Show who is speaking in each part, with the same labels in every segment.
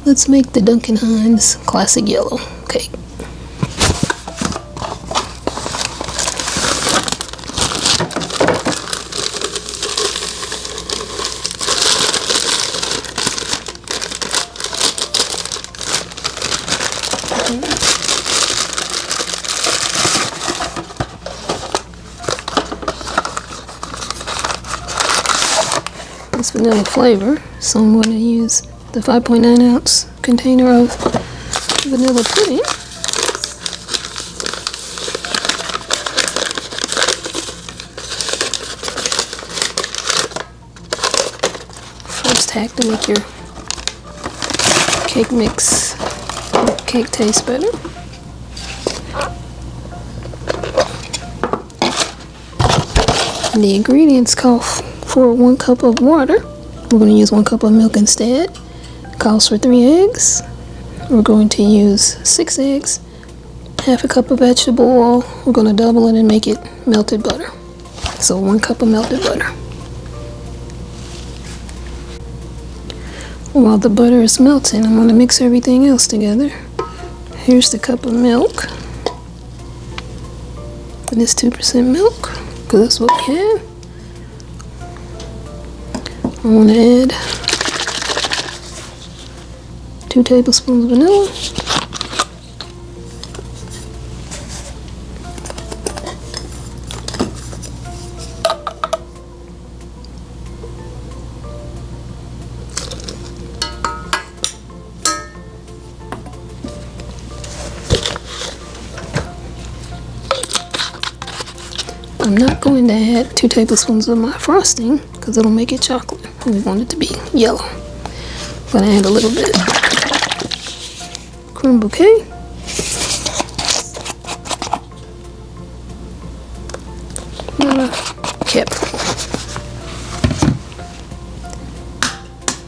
Speaker 1: Let's make the Duncan Hines classic yellow cake. It's vanilla flavor, so I'm going to use the 5.9 ounce container of vanilla pudding. First hack to make your cake mix, cake taste better. And the ingredients call for 1 cup of water. We're going to use 1 cup of milk instead. Calls for 3 eggs. We're going to use 6 eggs, half a cup of vegetable oil. We're going to double it and make it melted butter. So 1 cup of melted butter. While the butter is melting, I'm going to mix everything else together. Here's the cup of milk. And it's 2% milk, because that's what we have. I want to add 2 tablespoons vanilla. I'm not going to add 2 tablespoons of my frosting because it'll make it chocolate. We want it to be yellow. I'm going to add a little bit creme bouquet.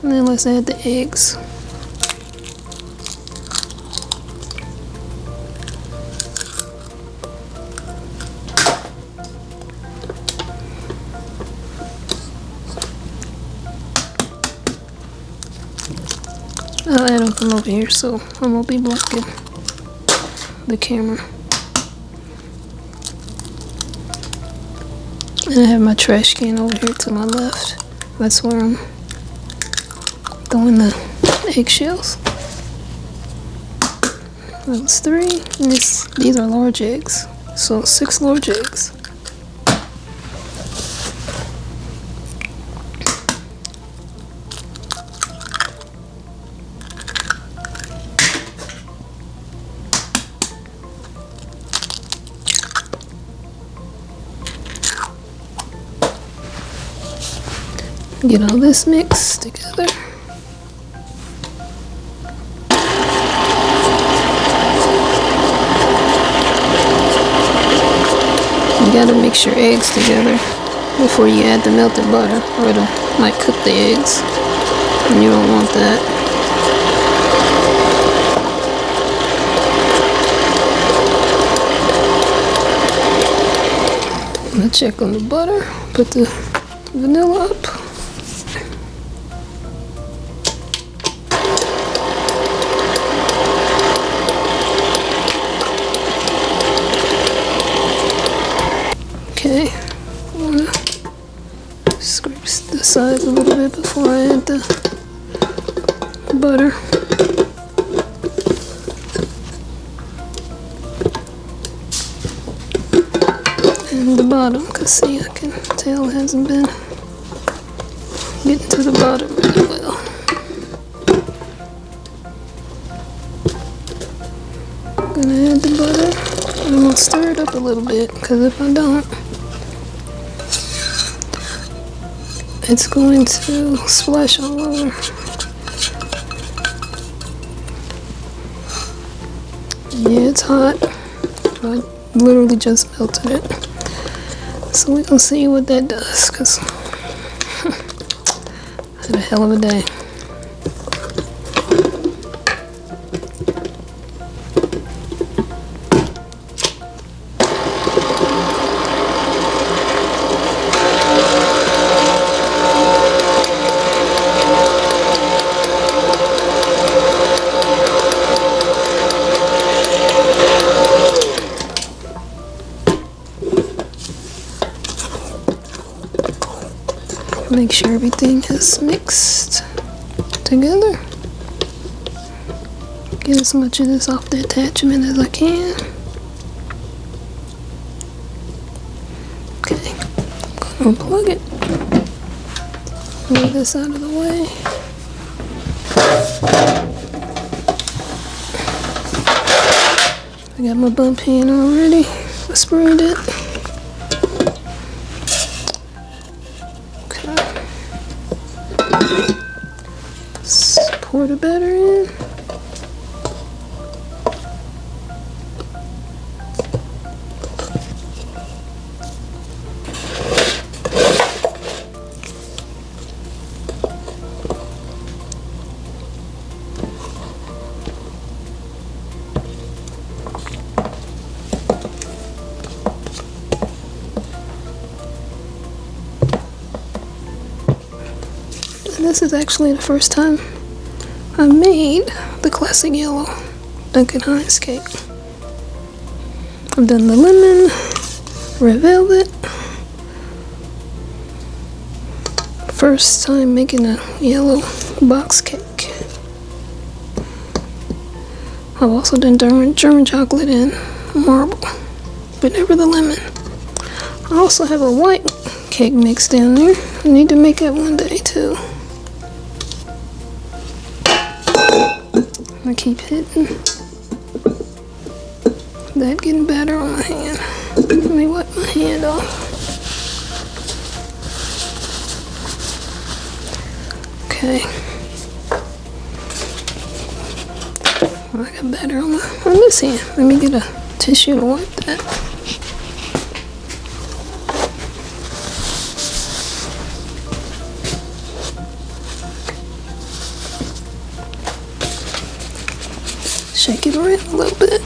Speaker 1: And then let's add the eggs. I'll add them from over here so I won't be blocking the camera. And I have my trash can over here to my left. That's where I'm throwing the eggshells. That was 3. And these are large eggs. So 6 large eggs. Get all this mixed together. You gotta mix your eggs together before you add the melted butter, or it might cook the eggs, and you don't want that. I'm gonna check on the butter, put the vanilla up. Okay, I'm gonna scrape the sides a little bit before I add the butter. And the bottom, because see, I can tell it hasn't been getting to the bottom really well. I'm gonna add the butter. I'm gonna stir it up a little bit, because if I don't, it's going to splash all over. Yeah, it's hot. I literally just melted it. So we're gonna see what that does, because I had a hell of a day. Make sure everything is mixed together. Get as much of this off the attachment as I can. Okay, I'm gonna unplug it. Move this out of the way. I got my bump pan already. I sprayed it. Okay. Let's pour the batter in. This is actually the first time I made the classic yellow Duncan Hines cake. I've done the lemon, red velvet. First time making a yellow box cake. I've also done German chocolate and marble, but never the lemon. I also have a white cake mix down there. I need to make it one day too. I keep hitting that, getting batter on my hand. Let me wipe my hand off. Okay. Well, I got batter on this hand. Let me get a tissue to wipe that. Shake it around a little bit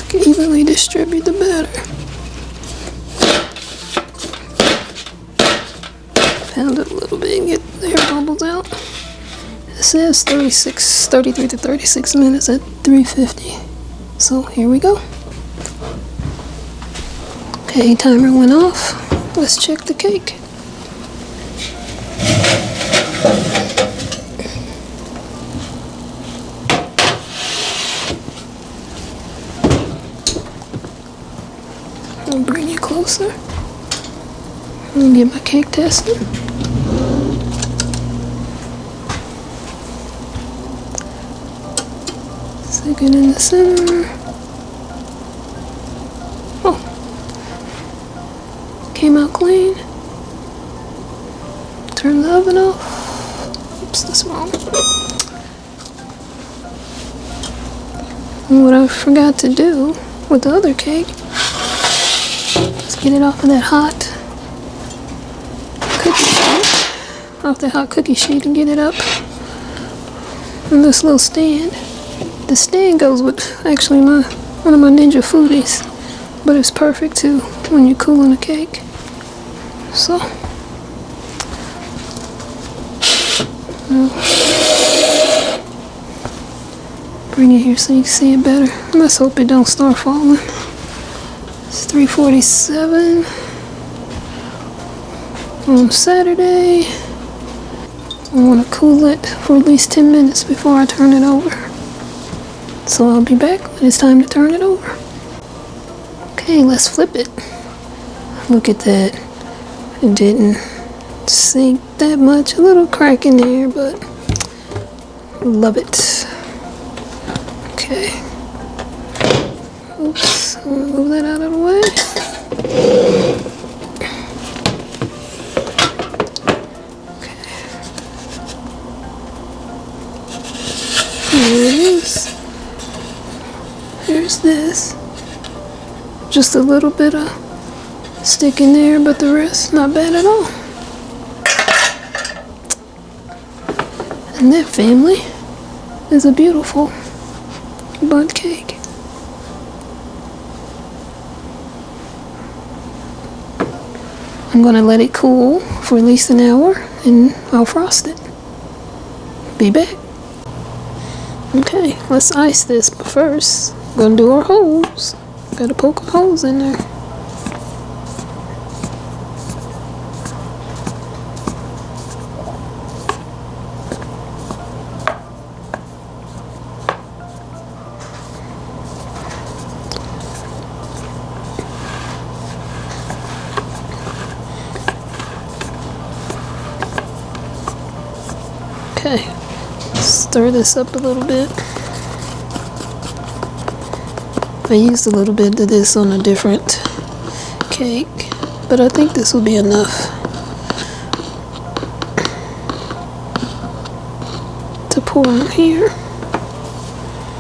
Speaker 1: to evenly distribute the batter. Pound it a little bit and get the air bubbles out. It says 33 to 36 minutes at 350. So here we go. Okay, timer went off. Let's check the cake. I'll bring you closer. Let me get my cake tested. Stick it in the center. Oh, came out clean. Turn the oven off. Oops, that's wrong. And what I forgot to do with the other cake, let's get it off of that hot cookie sheet. Off the hot cookie sheet and get it up in this little stand. The stand goes with actually one of my Ninja Foodies, but it's perfect too when you're cooling a cake. So, bring it here so you can see it better. Let's hope it don't start falling. It's 3:47 on Saturday. I want to cool it for at least 10 minutes before I turn it over. So I'll be back when it's time to turn it over. Okay, let's flip it. Look at that. It didn't sink that much. A little crack in there, but love it. Okay. Oops, I'm gonna move that out of the way. Okay. Here it is. Here's this. Just a little bit of stick in there, but the rest not bad at all. And that, family, is a beautiful bundt cake. I'm gonna let it cool for at least an hour and I'll frost it. Be back. Okay, let's ice this, but first, we're gonna do our holes. Gotta poke holes in there. Okay, stir this up a little bit. I used a little bit of this on a different cake, but I think this will be enough to pour in here.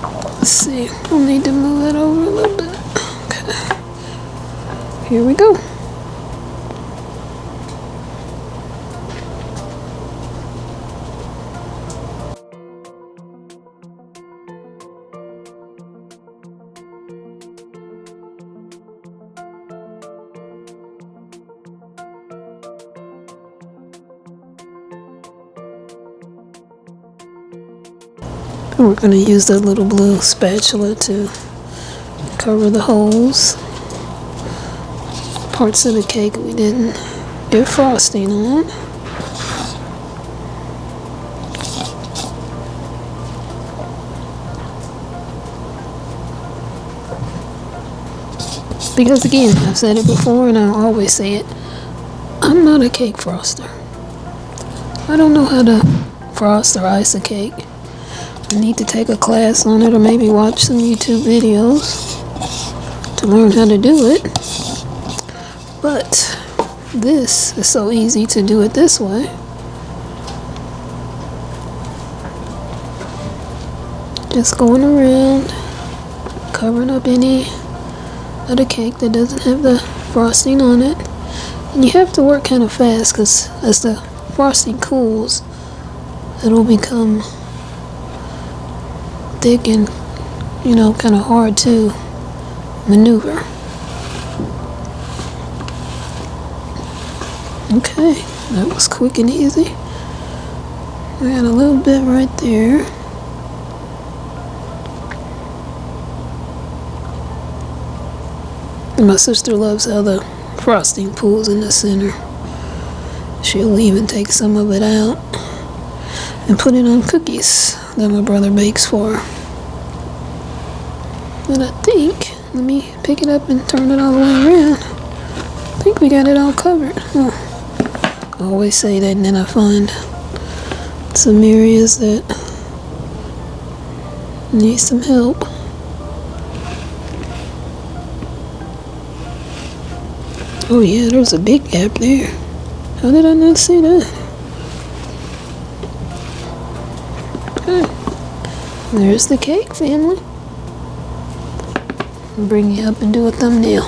Speaker 1: Let's see, we'll need to move that over a little bit. Okay, here we go. We're going to use that little blue spatula to cover the holes. Parts of the cake we didn't get frosting on. Because again, I've said it before and I'll always say it, I'm not a cake froster. I don't know how to frost or ice a cake. I need to take a class on it or maybe watch some YouTube videos to learn how to do it. But this is so easy to do it this way. Just going around, covering up any of the cake that doesn't have the frosting on it. And you have to work kind of fast because as the frosting cools, it'll become thick and, kind of hard to maneuver. Okay, that was quick and easy. I got a little bit right there. And my sister loves how the frosting pools in the center. She'll even take some of it out and put it on cookies that my brother bakes for her. And I think, let me pick it up and turn it all the way around. I think we got it all covered. I always say that and then I find some areas that need some help. Oh yeah, there's a big gap there. How did I not see that? Okay. There's the cake, family. I'll bring you up and do a thumbnail.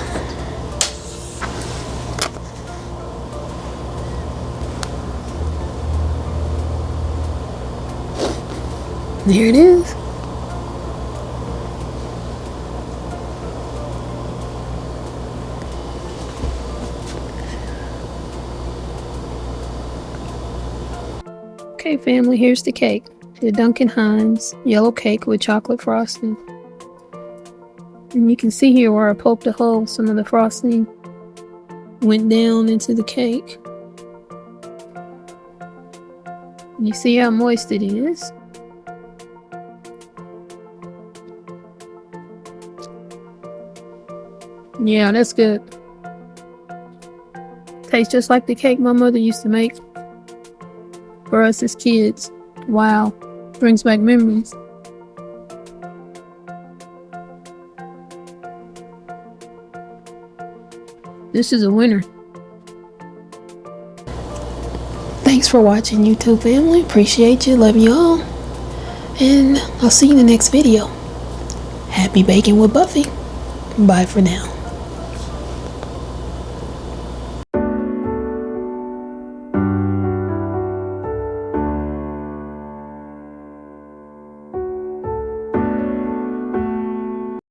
Speaker 1: There it is. Okay, family, here's the cake. The Duncan Hines yellow cake with chocolate frosting. And you can see here where I poked a hole, some of the frosting went down into the cake. You see how moist it is. Yeah, that's good. Tastes just like the cake my mother used to make for us as kids. Wow, brings back memories. This is a winner. Thanks for watching, YouTube family. Appreciate you. Love you all. And I'll see you in the next video. Happy baking with Buffy. Bye for now.